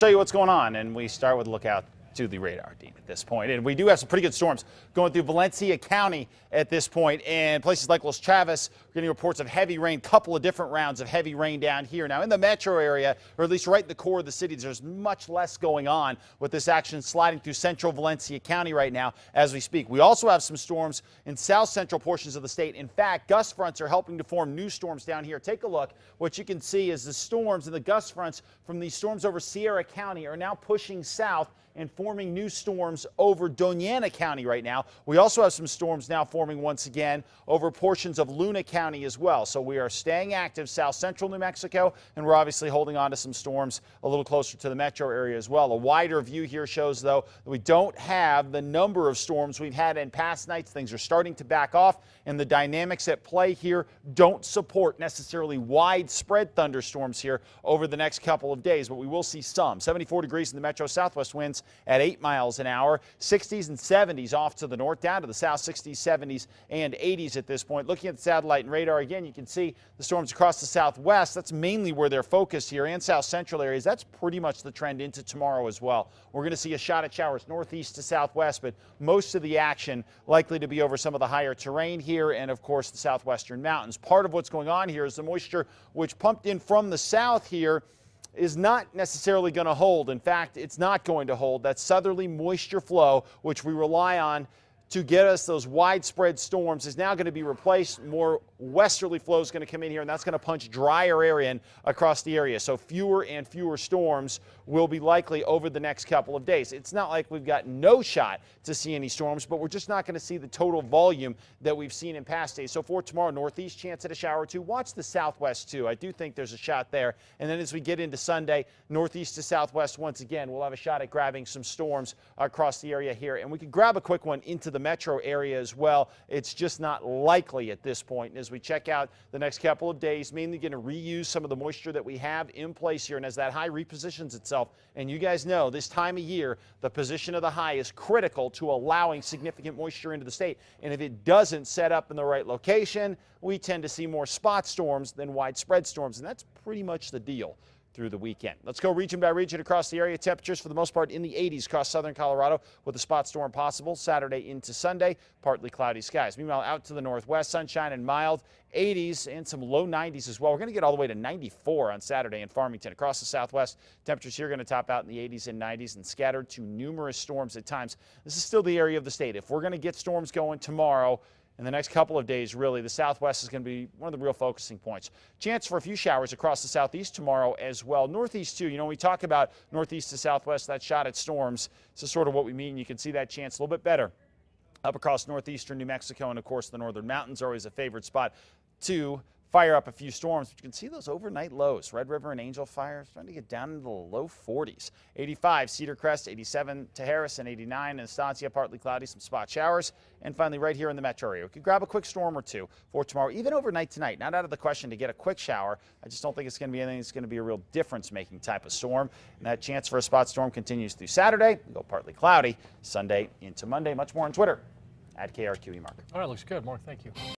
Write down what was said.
Show you what's going on, and we start with a look out to the radar, Dean, at this point. And we do have some pretty good storms going through Valencia County at this point, and places like Los Chaves. We're getting reports of heavy rain, couple of different rounds of heavy rain down here. Now in the metro area, or at least right in the core of the city, there's much less going on with this action sliding through central Valencia County right now as we speak. We also have some storms in south central portions of the state. In fact, gust fronts are helping to form new storms down here. Take a look. What you can see is the storms and the gust fronts from these storms over Sierra County are now pushing south and forming new storms over Doñana County right now. We also have some storms now forming once again over portions of Luna County as well. So we are staying active south central New Mexico, and we're obviously holding on to some storms a little closer to the metro area as well. A wider view here shows, though, that we don't have the number of storms we've had in past nights. Things are starting to back off, and the dynamics at play here don't support necessarily widespread thunderstorms here over the next couple of days, but we will see some. 74 degrees in the metro, southwest winds at 8 miles an hour, 60s and 70s off to the north, down to the south, 60s, 70s, and 80s at this point. Looking at the satellite and radar again, you can see the storms across the southwest. That's mainly where they're focused here, and south central areas. That's pretty much the trend into tomorrow as well. We're going to see a shot at showers northeast to southwest, but most of the action likely to be over some of the higher terrain here and, of course, the southwestern mountains. Part of what's going on here is the moisture which pumped in from the south here is not necessarily going to hold. In fact, it's not going to hold. That southerly moisture flow, which we rely on to get us those widespread storms, is now going to be replaced. More westerly flow is going to come in here, and that's going to punch drier air in across the area. So fewer and fewer storms will be likely over the next couple of days. It's not like we've got no shot to see any storms, but we're just not going to see the total volume that we've seen in past days. So for tomorrow, northeast chance at a shower or two. Watch the southwest too. I do think there's a shot there. And then as we get into Sunday, northeast to southwest once again, we'll have a shot at grabbing some storms across the area here. And we could grab a quick one into the metro area as well. It's just not likely at this point. And as we check out the next couple of days, mainly going to reuse some of the moisture that we have in place here. And as that high repositions itself, and you guys know this time of year, the position of the high is critical to allowing significant moisture into the state. And if it doesn't set up in the right location, we tend to see more spot storms than widespread storms. And that's pretty much the deal through the weekend. Let's go region by region across the area. Temperatures for the most part in the 80s across southern Colorado with a spot storm possible Saturday into Sunday. Partly cloudy skies. Meanwhile, out to the northwest, sunshine and mild 80s and some low 90s as well. We're going to get all the way to 94 on Saturday in Farmington. Across the southwest, temperatures here are going to top out in the 80s and 90s and scattered to numerous storms at times. This is still the area of the state. If we're going to get storms going tomorrow, in the next couple of days, really, the southwest is going to be one of the real focusing points. Chance for a few showers across the southeast tomorrow as well. Northeast, too. You know, when we talk about northeast to southwest, that shot at storms, this is sort of what we mean. You can see that chance a little bit better up across northeastern New Mexico, and, of course, the northern mountains are always a favorite spot to fire up a few storms. But you can see those overnight lows. Red River and Angel Fire starting to get down into the low 40s. 85 Cedar Crest, 87 to Harrison, 89 Estancia, partly cloudy, some spot showers. And finally, right here in the metro area, we could grab a quick storm or two for tomorrow, even overnight tonight. Not out of the question to get a quick shower. I just don't think it's going to be anything that's going to be a real difference-making type of storm. And that chance for a spot storm continues through Saturday. We'll go partly cloudy Sunday into Monday. Much more on Twitter at KRQE Mark. All right, looks good. Mark, thank you.